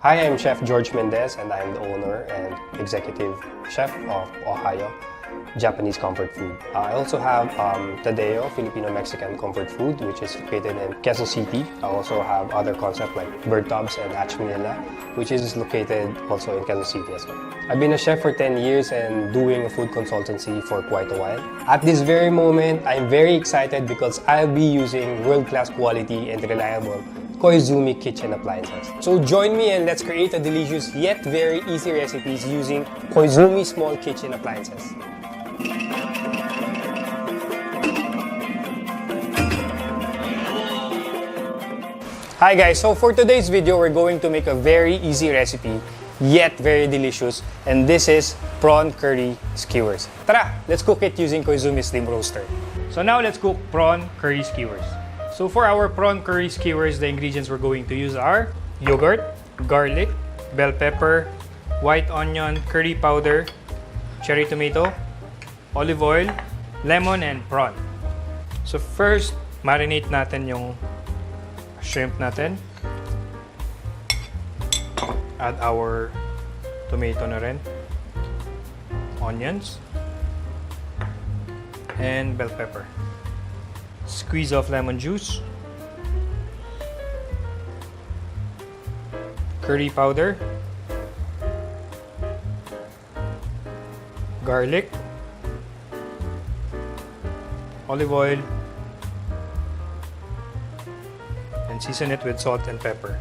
Hi, I'm Chef George Mendez and I'm the owner and executive chef of Ohio Japanese Comfort Food. I also have Tadeo Filipino-Mexican Comfort Food, which is located in Quezon City. I also have other concepts like Bird Tubs and Hatch Manila, which is located also in Quezon City as well. I've been a chef for 10 years and doing a food consultancy for quite a while. At this very moment, I'm very excited because I'll be using world-class quality and reliable Koizumi kitchen appliances. So join me and let's create a delicious yet very easy recipes using Koizumi small kitchen appliances. Hi guys, so for today's video, we're going to make a very easy recipe, yet very delicious, and this is prawn curry skewers. Tara, let's cook it using Koizumi Slim Roaster. So now let's cook prawn curry skewers. So for our prawn curry skewers, the ingredients we're going to use are yogurt, garlic, bell pepper, white onion, curry powder, cherry tomato, olive oil, lemon, and prawn. So first, marinate natin yung shrimp natin. Add our tomato na rin, onions, and bell pepper. Squeeze of lemon juice, curry powder, garlic, olive oil, and season it with salt and pepper.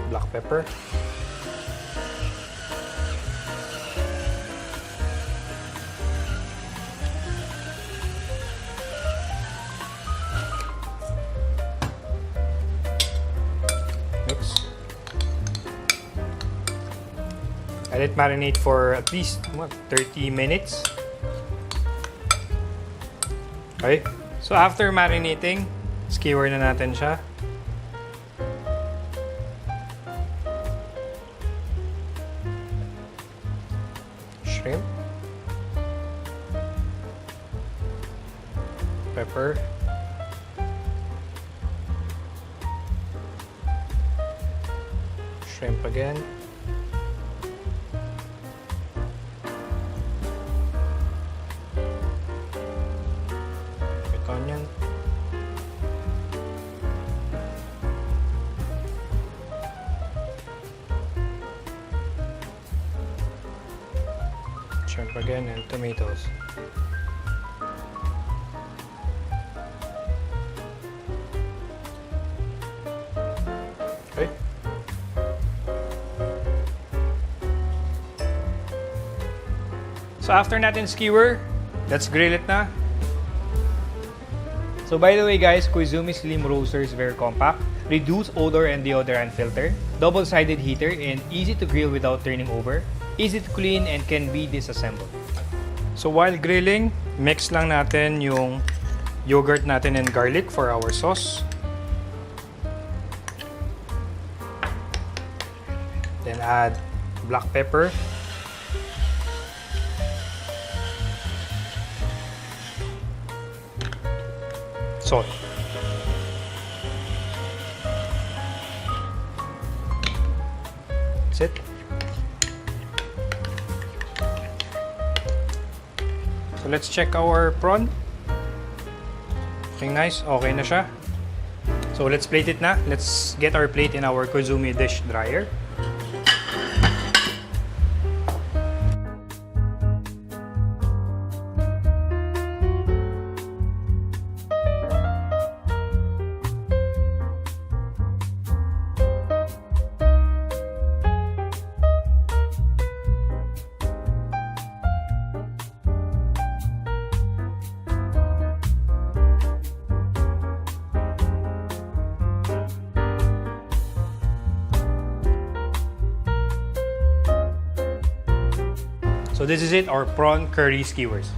Black pepper, mix. Let it marinate for at least 30 minutes. Okay, so after marinating, skewer na natin siya. Shrimp, pepper, shrimp again, white onion, shrimp again, and tomatoes. Okay. So after natin skewer, let's grill it na. So by the way guys, Koizumi Slim Roaster is very compact, reduce odor and deodorant filter, double-sided heater, and easy to grill without turning over, easy to clean, and can be disassembled. So while grilling, mix lang natin yung yogurt natin and garlic for our sauce. Then add black pepper, salt, that's it. So let's check our prawn. Looking nice, okay na siya. So let's plate it na. Let's get our plate in our Koizumi dish dryer. So this is it, our prawn curry skewers.